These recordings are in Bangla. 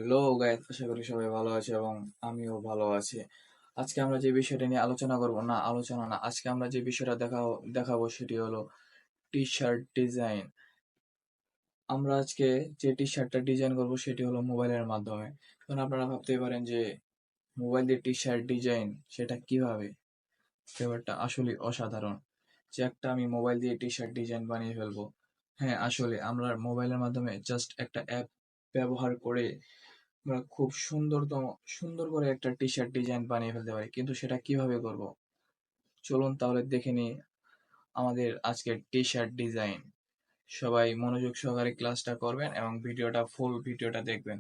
হ্যালো গাইস, আশা করি সবাই ভালো আছে এবং আমিও ভালো আছি। আজকে আমরা যে বিষয়টা নিয়ে আলোচনা করব না আলোচনা না আজকে আমরা যে বিষয়টা দেখাবো সেটি হলো টি শার্ট ডিজাইন। আমরা আজকে যে টি শার্টটা ডিজাইন করব সেটি হলো মোবাইলের মাধ্যমে। এখন আপনারা ভাবতেই পারেন যে মোবাইল দিয়ে টি শার্ট ডিজাইন সেটা কিভাবে। ব্যাপারটা আসলে অসাধারণ যে আমি মোবাইল দিয়ে টি শার্ট ডিজাইন বানিয়ে ফেলবো। হ্যাঁ, আসলে আমরা মোবাইলের মাধ্যমে জাস্ট একটা অ্যাপ ব্যবহার করে আমরা খুব সুন্দর করে একটা টি শার্ট ডিজাইন বানিয়ে ফেলতে পারি, কিন্তু সেটা কিভাবে করব? চলুন তাহলে দেখে নিই আমাদের আজকের টি শার্ট ডিজাইন। সবাই মনোযোগ সহকারে ক্লাসটা করবেন এবং ফুল ভিডিওটা দেখবেন।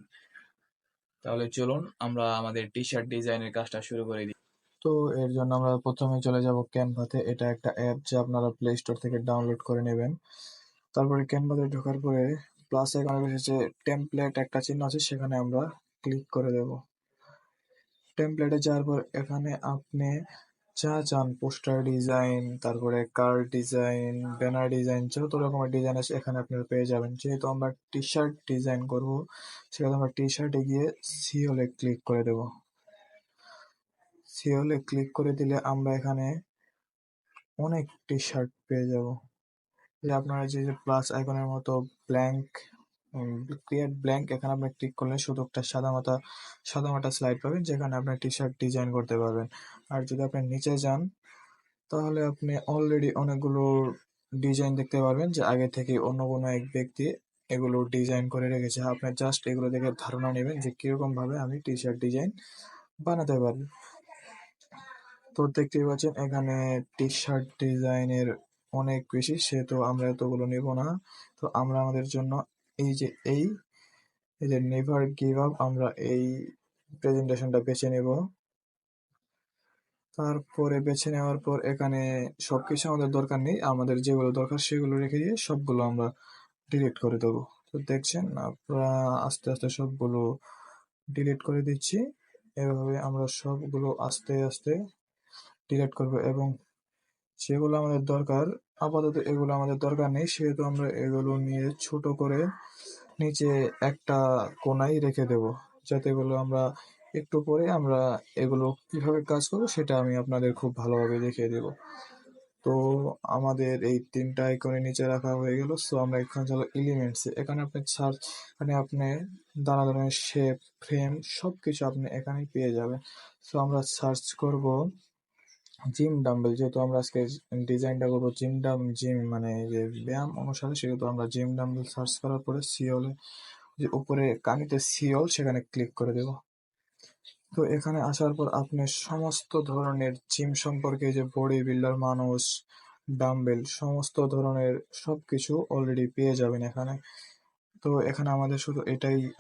তাহলে চলুন আমরা আমাদের টি শার্ট ডিজাইনের কাজটা শুরু করে দিই। তো এর জন্য আমরা প্রথমে চলে যাব ক্যানভাতে। এটা একটা অ্যাপ যা আপনারা প্লে স্টোর থেকে ডাউনলোড করে নেবেন। তারপরে ক্যানভাতে ঢোকার পরে প্লাস আইকনের পাশে যে টেমপ্লেট একটা চিহ্ন আছে সেখানে আমরা ক্লিক করে দেব। টেমপ্লেটে যাওয়ার পর এখানে আপনি যা চান, পোস্টার ডিজাইন, তারপরে কার্ড ডিজাইন, ব্যানার ডিজাইন, যত রকমের ডিজাইন আছে এখানে আপনারা পেয়ে যাবেন। যেহেতু আমরা টি শার্ট ডিজাইন করব, সেখানে আমরা টি শার্টে গিয়ে সি হলে ক্লিক করে দেব। সি হলে ক্লিক করে দিলে আমরা এখানে অনেক টি শার্ট পেয়ে যাব। যে আপনারা যে প্লাস আইকনের মতো ব্ল্যাঙ্ক ক্রিয়েট ব্ল্যাঙ্ক, এখানে আপনি ক্লিক করলে শুধু একটা সাদা মাটা স্লাইড পাবেন যেখানে আপনি টি শার্ট ডিজাইন করতে পারবেন। আর যদি আপনি নিচে যান তাহলে আপনি অলরেডি অনেকগুলো ডিজাইন দেখতে পারবেন যে আগে থেকে অন্য কোনো এক ব্যক্তি এগুলো ডিজাইন করে রেখেছে। আপনি জাস্ট এগুলো দেখে ধারণা নেবেন যে কিরকম ভাবে আমি টি শার্ট ডিজাইন বানাতে পারি। তো দেখতেই পাচ্ছেন এখানে টি শার্ট ডিজাইনের অনেক বেশি, সেহেতু আমরা এতগুলো নেব না। তো আমরা আমাদের জন্য এই যে এই এই যে নেভার গিভ আপ, আমরা এই প্রেজেন্টেশনটা বেছে নেব। তারপরে বেছে নেওয়ার পর এখানে সবকিছু আমাদের দরকার নেই, আমাদের যেগুলো দরকার সেগুলো রেখে দিয়ে সবগুলো আমরা ডিলিট করে দেবো। তো দেখছেন আপনারা আস্তে আস্তে সবগুলো ডিলিট করে দিচ্ছি। এভাবে আমরা সবগুলো আস্তে আস্তে ডিলিট করব এবং যেগুলো আমাদের দরকার, আপাতত এগুলো আমাদের দরকার নেই, সেহেতু আমরা এগুলো নিয়ে ছোট করে নিচে একটা কোনায় রেখে দেব, যাতে এগুলো আমরা একটু পরে আমরা এগুলো কিভাবে কাজ করবো সেটা আমি আপনাদের খুব ভালোভাবে দেখিয়ে দেব। তো আমাদের এই তিনটা আইকনের নিচে রাখা হয়ে গেল। সো আমরা এখানে চলো এলিমেন্টস, এখানে আপনি সার্চ, এখানে আপনি নানা ধরনের শেপ, ফ্রেম সবকিছু আপনি এখানেই পেয়ে যাবেন। সো আমরা সার্চ করব জিম ডাম্বেল, যেহেতু আমরা আজকে ডিজাইনটা করবো জিম মানে যে ব্যায়াম অনুসারে, সেহেতু আমরা জিম ডাম্বেল সার্চ করার পরে সিওলে যে উপরে কানিতে সিওল সেখানে ক্লিক করে দেব। তো এখানে আসার পর আপনি সমস্ত ধরনের জিম সম্পর্কে, যে বডি বিল্ডার মানুষ, ডাম্বেল, সমস্ত ধরনের সবকিছু অলরেডি পেয়ে যাবেন এখানে। তো এখানে আমাদের শুধু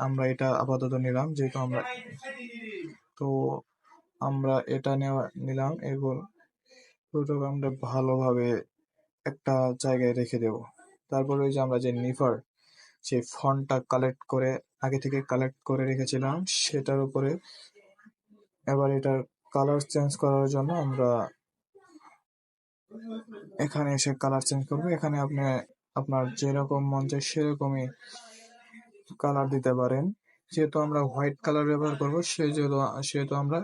আমরা এটা আপাতত নিলাম, যেহেতু তো আমরা এটা নিলাম। এগুলো আমরা ভালোভাবে একটা জায়গায় রেখে দেব। তারপরে ওই যে আমরা যে নিফার যে ফন্টটা আগে থেকে কালেক্ট করে রেখেছিলাম সেটার উপরে এবার এটার কালার চেঞ্জ করার জন্য আমরা এখানে এসে কালার চেঞ্জ করবো। এখানে আপনি আপনার যেরকম মন চায় সেরকমই কালার দিতে পারেন। যেহেতু আমরা হোয়াইট কালার ব্যবহার করবো সেহেতু আমরা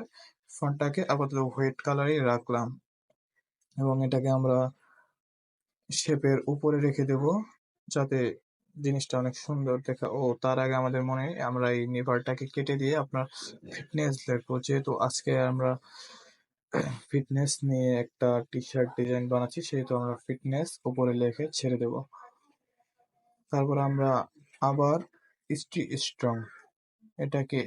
ফন্টটাকে আপাতত হোয়াইট কালারই রাখলাম এবং এটাকে আমরা শেপের উপরে রেখে দেব, যাতে জিনিসটা অনেক সুন্দর দেখা। তার আগে আমাদের মনে আমরা এই নেভারটাকে কেটে দিয়ে আপনার ফিটনেস লিখবো, যেহেতু আজকে আমরা ফিটনেস নিয়ে একটা টি শার্ট ডিজাইন বানাচ্ছি, সেহেতু আমরা ফিটনেস উপরে লিখে ছেড়ে দেব। তারপর আমরা আবার স্ট্রং এটাকে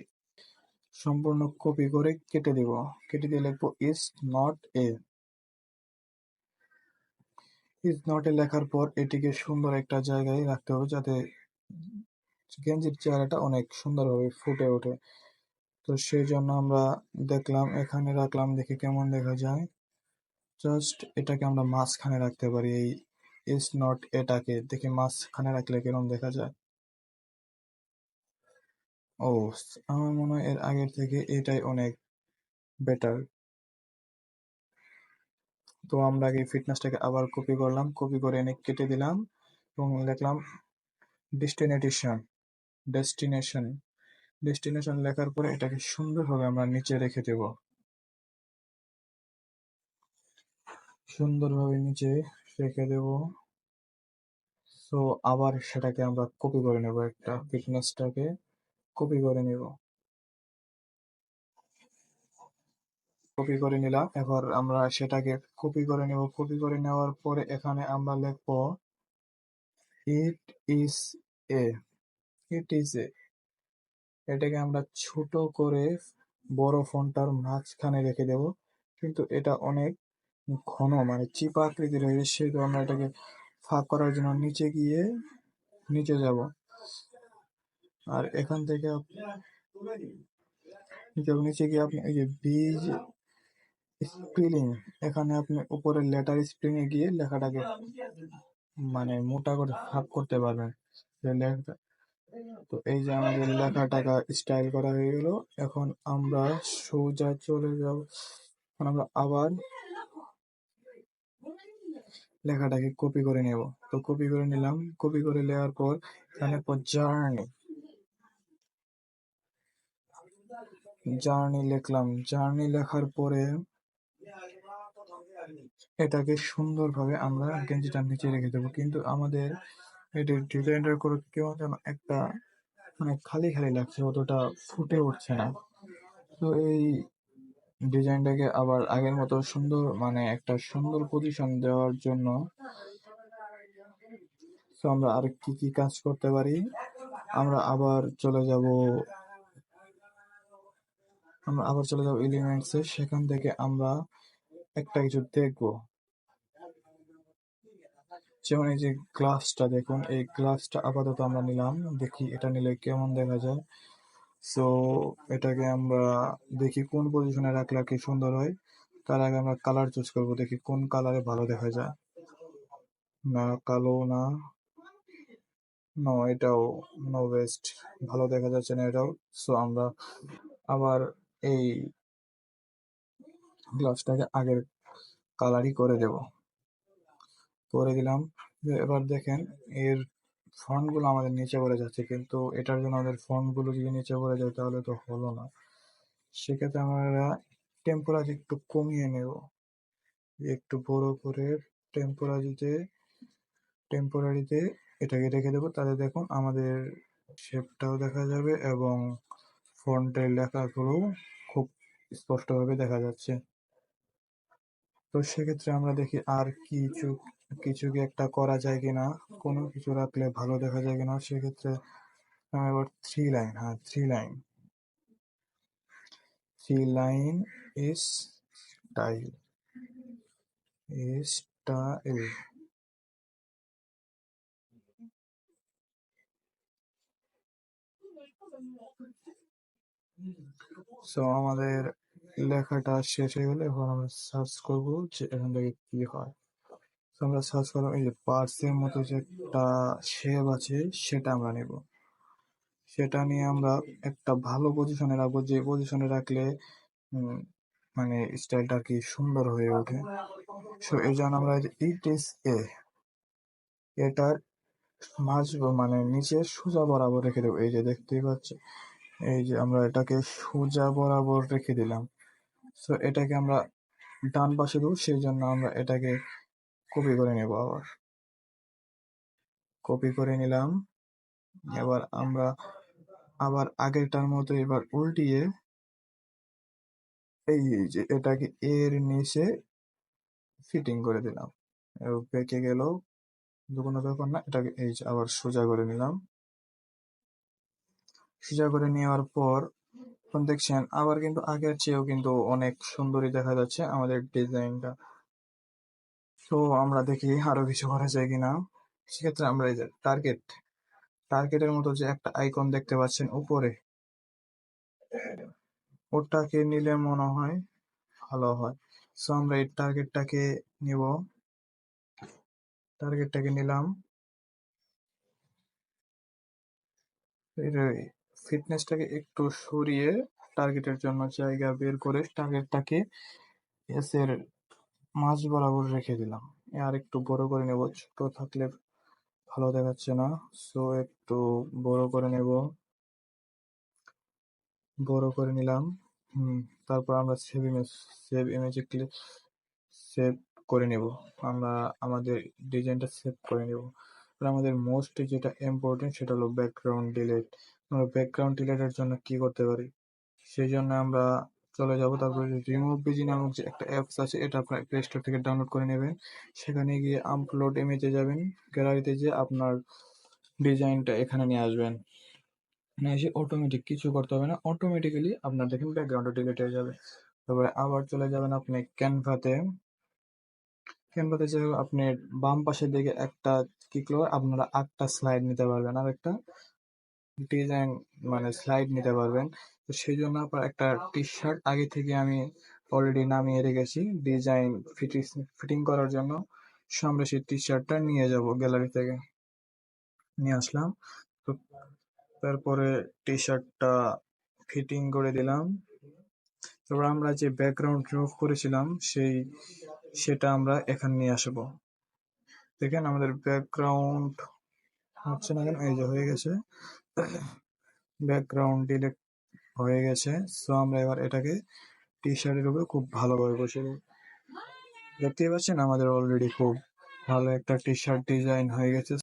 সম্পূর্ণ কপি করে কেটে দিব। কেটে দিয়ে লিখবো ইজ নট এ লেখার পর এটিকে সুন্দর একটা জায়গায় রাখতে হবে, যাতে গেঞ্জির চেহারাটা অনেক সুন্দরভাবে ফুটে ওঠে। তো সেই জন্য আমরা দেখলাম এখানে রাখলাম, দেখি কেমন দেখা যায়। জাস্ট এটাকে আমরা মাঝখানে রাখতে পারি, এই এটাকে দেখি মাঝখানে রাখলে কেমন দেখা যায়। ও, আমার মনে হয় এর আগের থেকে এটাই অনেক বেটার। তো আমরা আগে ফিটনেসটাকে আবার কপি করলাম, কপি করে এনে কেটে দিলাম এবং লিখলাম ডেস্টিনেশন ডেস্টিনেশন ডেস্টিনেশন লেখার পরে এটাকে সুন্দরভাবে আমরা নিচে রেখে দেব। সুন্দরভাবে নিচে রেখে দেব। সো আবার সেটাকে আমরা কপি করে নেব, একটা ফিটনেসটাকে কপি করে নেব। কপি করে নিলাম। এবার আমরা সেটাকে কপি করে নেব। কপি করে নেওয়ার পরে এখানে আমরা লিখব it is a. It is a. এটাকে আমরা ছোট করে বড় ফন্টটার মাঝখানে রেখে দেব। কিন্তু এটা অনেক ঘন, মানে চিপা আকৃতির হয়ে গেছে, সেহেতু আমরা এটাকে ফাঁক করার জন্য নিচে যাব। আর এখান থেকে নিচে গিয়ে আপনি এই যে বীজ স্প্রিলিং, এখানে আপনি উপরের লেটার স্প্রিং এ গিয়ে লেখাটাকে মানে মোটা করে ভাগ করতে পারবেন। তো এই যে আমাদের লেখাটাকে স্টাইল করা হয়ে গেল। এখন আমরা সোজা চলে যাব। এখন আমরা আবার লেখাটাকে কপি করে নেব। তো কপি করে নিলাম। কপি করে নেওয়ার পর এখানে জার্নি জার্নি লিখলাম। জার্নি লেখার পরে এটাকে সুন্দরভাবে আমরা গেঞ্জিটার নিচে রেখে দেবো। কিন্তু আমাদের এটির ডিজাইনটা করে কেমন যেন একটা মানে খালি খালি লাগছে, অতটা ফুটে উঠছে না। তো এই ডিজাইনটাকে আবার আগের মতো সুন্দর, মানে একটা সুন্দর পজিশন দেওয়ার জন্য তো আমরা আর কি কি কাজ করতে পারি। আমরা আবার চলে যাব এলিমেন্টসে। সেখান থেকে আমরা একটা কিছু দেখবো। যেমন এই যে গ্লাসটা দেখুন, এই গ্লাসটা আপাতত আমরা নিলাম। দেখি এটা নিলে কেমন দেখা যায়। সো এটাকে আমরা দেখি কোন পজিশনে রাখলে কি সুন্দর হয়। তার আগে আমরা কালার চুজ করব, দেখি কোন কালারে ভালো দেখা যায়। না কালো না, নো এটাও নো ওয়েস্ট, ভালো দেখা যাচ্ছে না এটাও। সো আমরা আবার এই গ্লাসটাকে আগের কালারই করে দেব। করে দিলাম। এবার দেখেন এর ফন্ট গুলো আমাদের নিচে পড়ে যাচ্ছে, কিন্তু এটার জন্য আমাদের ফন্ট গুলো যদি নিচে পড়ে যায় তাহলে তো হলো না। সেক্ষেত্রে আমরা টেম্পোরারি একটু কমিয়ে নেব, একটু বড় করে টেম্পোরারিতে টেম্পোরারিতে এটাকে রেখে দেবো। তাহলে দেখুন আমাদের শেপটাও দেখা যাবে এবং ফন্টের লেখাগুলো খুব স্পষ্টভাবে দেখা যাচ্ছে। তো সেক্ষেত্রে আমরা দেখি আর কিছু কি একটা করা যায় কিনা, কোনো কিছু রাখলে ভালো দেখা যায় কিনা। সেক্ষেত্রে এবার three line is style style. So আমাদের লেখাটা শেষ হয়ে গেলে এখন আমরা সার্চ করবো যে এখান থেকে কি হয়। তো আমরা সার্চ করলাম, এই যে পার্সের মতো যে একটা শেপ আছে সেটা আমরা নেব। সেটা নিয়ে আমরা একটা ভালো পজিশনে রাখবো, যে পজিশনে রাখলে উম, মানে স্টাইলটা আর কি সুন্দর হয়ে ওঠে। সো এই জন্য আমরা ইট ইস এ, এটার মাঝ মানে নিচে সোজা বরাবর রেখে দেবো। এই যে দেখতেই পাচ্ছি, এই যে আমরা এটাকে সোজা বরাবর রেখে দিলাম। সো এটাকে আমরা ডান পাশে দেবো, সেই জন্য আমরা এটাকে কপি করে নেব। কপি করে নিলাম। এবার আমরা আবার আগেরটার মতো এবার উল্টিয়ে এই যে এটাকে এর নিচে ফিটিং করে দিলাম। বেঁকে গেল, কোনো ব্যাপার না। এটাকে এই যে আবার সোজা করে নিলাম। সোজা করে নেওয়ার পর এখন দেখছেন আবার কিন্তু আগের চেয়েও কিন্তু অনেক সুন্দরই দেখা যাচ্ছে আমাদের ডিজাইনটা। তো আমরা দেখি আরো কিছু করা যায় কিনা। সেক্ষেত্রে আমরা এই যে টার্গেটের মতো যে একটা আইকন দেখতে পাচ্ছেন উপরে, ওটাকে নিলে মনে হয় ভালো হয়। সো আমরা এই নিব টার্গেটটাকে নিলাম। এর ফিটনেসটাকে একটু সরিয়ে টার্গেটের জন্য জায়গা বের করে টার্গেটটাকে এস এর মাঝ বরাবর রেখে দিলাম। আর একটু বড় করে নেব, ছোট থাকলে ভালো দেখাচ্ছে না। সো একটু বড় করে নেব। বড় করে নিলাম। হুম, তারপর আমরা সেভ ইমেজে সেভ করে নেব। আমরা আমাদের ডিজাইনটা সেভ করে নেব। আর আমাদের মোস্ট যেটা ইম্পর্টেন্ট সেটা হলো ব্যাকগ্রাউন্ড ডিলিট। আমরা ব্যাকগ্রাউন্ড ডিলিটের জন্য কি করতে পারি? সেই জন্য আমরা চলে যাব, তারপরে রিমুভ বিজি নামক যে একটা অ্যাপস আছে, এটা আপনার প্লে স্টোর থেকে ডাউনলোড করে নেবেন। সেখানে গিয়ে আপলোড ইমেজে যাবেন, গ্যালারিতে যেয়ে আপনার ডিজাইনটা এখানে নিয়ে আসবেন। না এসে অটোমেটিক কিছু করতে হবে না, অটোমেটিক্যালি আপনার দেখেন ব্যাকগ্রাউন্ডটা ডিলিট হয়ে যাবে। তারপরে আবার চলে যাবেন আপনি ক্যানভাতে। ক্যানভাতে যে আপনি বাম পাশের দিকে একটা ক্লিক করে আপনারা 8টা স্লাইড নিতে পারবেন, আর একটা ডিজাইন মানে স্লাইড নিতে পারবেন। তো সেই জন্য আপনার একটা টি শার্ট আগে থেকে আমি অলরেডি নামিয়ে রেখেছি ডিজাইন ফিটিং করার জন্য। সো আমরা সেই টি শার্টটা নিয়ে যাব গ্যালারি থেকে, নিয়ে আসলাম। তো তারপরে টি শার্টটা ফিটিং করে দিলাম। তারপর আমরা যে ব্যাকগ্রাউন্ড রিমুভ করেছিলাম সেটা আমরা এখানে নিয়ে আসবো। দেখেন আমাদের ব্যাকগ্রাউন্ড হচ্ছে না কেন, এই যে হয়ে গেছে, ব্যাকগ্রাউন্ড ডিলিট হয়ে গেছে। সো আমরা এবার এটাকে টি শার্টের উপরে খুব ভালোভাবে বসে দেবো। দেখতেই পাচ্ছেন আমাদের অলরেডি খুব ভালো একটা টি শার্ট ডিজাইন হয়ে গেছে।